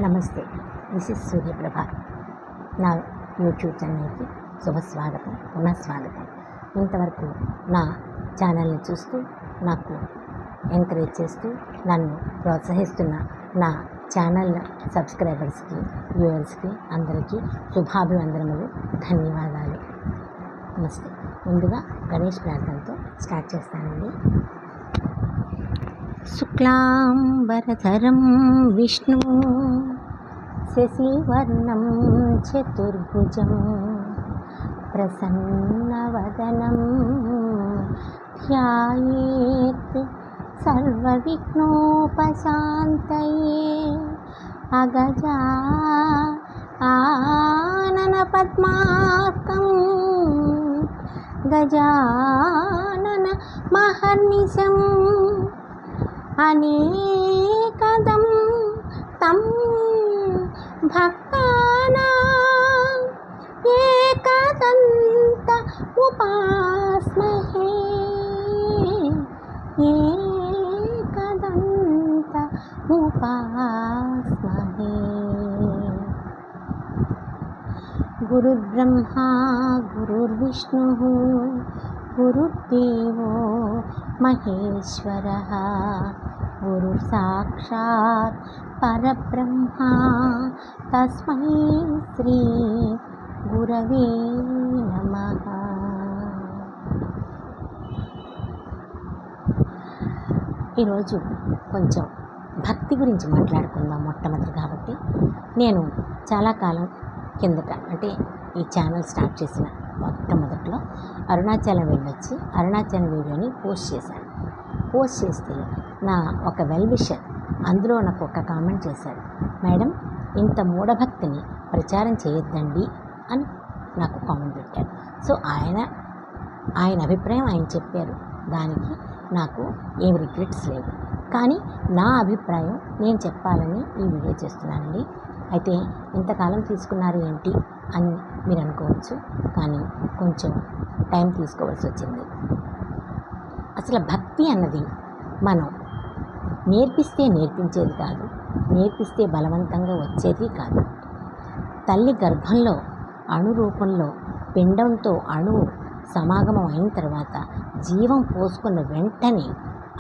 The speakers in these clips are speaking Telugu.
నమస్తే, దిస్ ఇస్ సూర్యప్రభ. నా యూట్యూబ్ ఛానల్కి శుభస్వాగతం, పునఃస్వాగతం. ఇంతవరకు నా ఛానల్ని చూస్తూ నాకు ఎంకరేజ్ చేస్తూ నన్ను ప్రోత్సహిస్తున్న నా ఛానల్ సబ్స్క్రైబర్స్కి, వ్యూవర్స్కి అందరికీ శుభాభివందనములు, ధన్యవాదాలు. నమస్తే. ముందుగా గణేష్ ప్రార్థనతో స్టార్ట్ చేస్తానండి. శుక్లాంబరధరం విష్ణు శశివర్ణం చతుర్భుజం ప్రసన్నవదనం ధ్యాయేత్ సర్వవిఘ్నోపశాంతయే అగజా ఆనన పద్మార్కం గజానన మహర్నిశం అనేకదం తం భక్తానాం ఏకదంత ఉపాస్మహే ఏకదంత ఉపాస్మహే. గురుర్బ్రహ్మా గురుర్విష్ణుః గురుర్దేవో మహేశ్వరః గురుర్ సాక్షాత్ పరబ్రహ్మ తస్మై శ్రీ గురవే నమః. ఈరోజు కొంచెం భక్తి గురించి మాట్లాడుకుందాం మొట్టమొదటి. కాబట్టి నేను చాలా కాలం కిందట, అంటే ఈ ఛానల్ స్టార్ట్ చేసిన మొట్టమొదట్లో అరుణాచలం వెళ్ళొచ్చి అరుణాచలం వీడియోని పోస్ట్ చేశాను. పోస్ట్ చేస్తే నా ఒక వెల్ విషర్ అందులో నాకు ఒక కామెంట్ చేశాడు, మేడం ఇంత మూఢభక్తిని ప్రచారం చేయొద్దండి అని నాకు కామెంట్ పెట్టాడు. సో ఆయన అభిప్రాయం ఆయన చెప్పారు, దానికి నాకు ఏమి రిగ్రెట్స్ లేవు. కానీ నా అభిప్రాయం నేను చెప్పాలని ఈ వీడియో చేస్తున్నానండి. అయితే ఇంతకాలం తీసుకున్నారు ఏంటి అని మీరు అనుకోవచ్చు, కానీ కొంచెం టైం తీసుకోవాల్సి వచ్చింది. అసలు భక్తి అన్నది మనం నేర్పిస్తే నేర్పించేది కాదు, నేర్పిస్తే బలవంతంగా వచ్చేది కాదు. తల్లి గర్భంలో అణు రూపంలో పిండంతో అణువు సమాగమం అయిన తర్వాత జీవం పోసుకున్న వెంటనే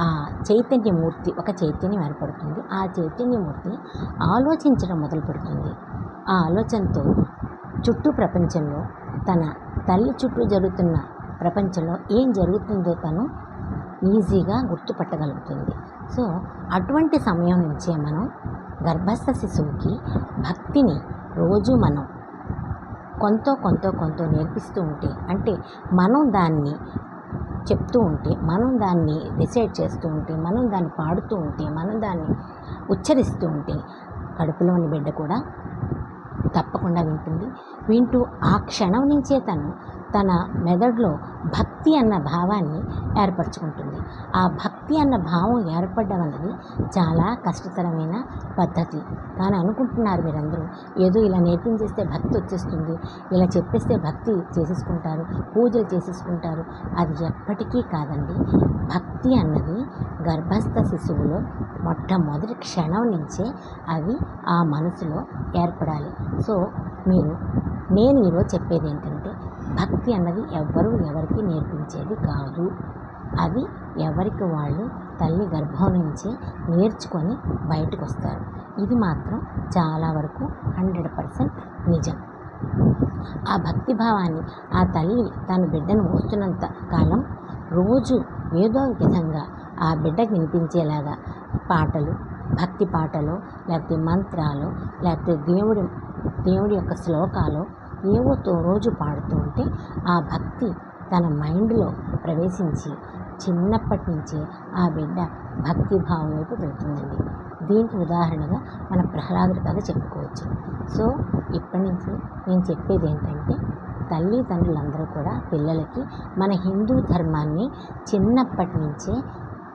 ఆ చైతన్యమూర్తి, ఒక చైతన్యం ఏర్పడుతుంది. ఆ చైతన్యమూర్తిని ఆలోచించడం మొదలు పెడుతుంది. ఆ ఆలోచనతో చుట్టూ ప్రపంచంలో, తన తల్లి చుట్టూ జరుగుతున్న ప్రపంచంలో ఏం జరుగుతుందో తను ఈజీగా గుర్తుపట్టగలుగుతుంది. సో అటువంటి సమయం నుంచే మనం గర్భస్థ శిశువుకి భక్తిని రోజు మనం కొంత నేర్పిస్తూ ఉంటే, అంటే మనం దాన్ని చెప్తూ ఉంటే, మనం దాన్ని డిసైడ్ చేస్తూ ఉంటే, మనం దాన్ని పాడుతూ ఉంటే, మనం దాన్ని ఉచ్చరిస్తూ ఉంటే కడుపులోని బిడ్డ కూడా తప్పకుండా వింటుంది. వింటూ ఆ క్షణం నుంచే తన మెదడులో భక్తి అన్న భావాన్ని ఏర్పరచుకుంటుంది. ఆ భక్తి అన్న భావం ఏర్పడడం అన్నది చాలా కష్టతరమైన పద్ధతి. కానీ అనుకుంటున్నారు మీరందరూ, ఏదో ఇలా నేర్పించేస్తే భక్తి వచ్చేస్తుంది, ఇలా చెప్పేస్తే భక్తి చేసేసుకుంటారు, పూజలు చేసేసుకుంటారు. అది ఎప్పటికీ కాదండి. భక్తి అన్నది గర్భస్థ శిశువులో మొట్టమొదటి క్షణం నుంచే అది ఆ మనసులో ఏర్పడాలి. సో నేను ఈరోజు చెప్పేది ఏంటంటే, భక్తి అన్నది ఎవరికి నేర్పించేది కాదు. అది ఎవరికి వాళ్ళు తల్లి గర్భం నుంచే నేర్చుకొని బయటకు వస్తారు. ఇది మాత్రం చాలా వరకు 100% నిజం. ఆ భక్తి భావాన్ని ఆ తల్లి తన బిడ్డను మోస్తున్నంత కాలం రోజు ఏదో విధంగా ఆ బిడ్డకు వినిపించేలాగా పాటలు, భక్తి పాటలు, లేకపోతే మంత్రాలు, లేకపోతే దేవుడి యొక్క శ్లోకాలు ఏవోతో రోజు పాడుతూ ఉంటే ఆ భక్తి తన మైండ్లో ప్రవేశించి చిన్నప్పటి నుంచే ఆ బిడ్డ భక్తి భావం వైపు వెళ్తుందండి. దీనికి ఉదాహరణగా మన ప్రహ్లాదుడి కథ చెప్పుకోవచ్చు. సో ఇప్పటి నుంచి నేను చెప్పేది ఏంటంటే, తల్లిదండ్రులందరూ కూడా పిల్లలకి మన హిందూ ధర్మాన్ని చిన్నప్పటి నుంచే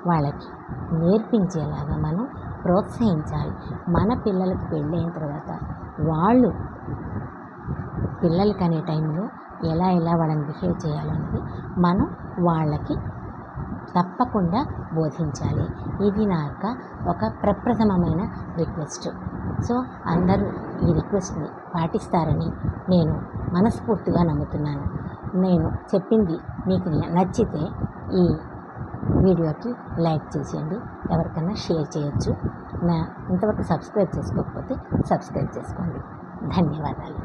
వాళ్ళకి నేర్పించేలాగా మనం ప్రోత్సహించాలి. మన పిల్లలకు పెళ్ళైన తర్వాత వాళ్ళు పిల్లలకి అనే టైంలో ఎలా వాళ్ళని బిహేవ్ చేయాలన్నది మనం వాళ్ళకి తప్పకుండా బోధించాలి. ఇది నా యొక్క ఒక ప్రప్రథమమైన రిక్వెస్ట్. సో అందరూ ఈ రిక్వెస్ట్ని పాటిస్తారని నేను మనస్ఫూర్తిగా నమ్ముతున్నాను. నేను చెప్పింది మీకు నచ్చితే ఈ వీడియోకి లైక్ చేసేయండి, ఎవరికైనా షేర్ చేయొచ్చు. ఇంతవరకు సబ్స్క్రైబ్ చేసుకోకపోతే సబ్స్క్రైబ్ చేసుకోండి. ధన్యవాదాలు.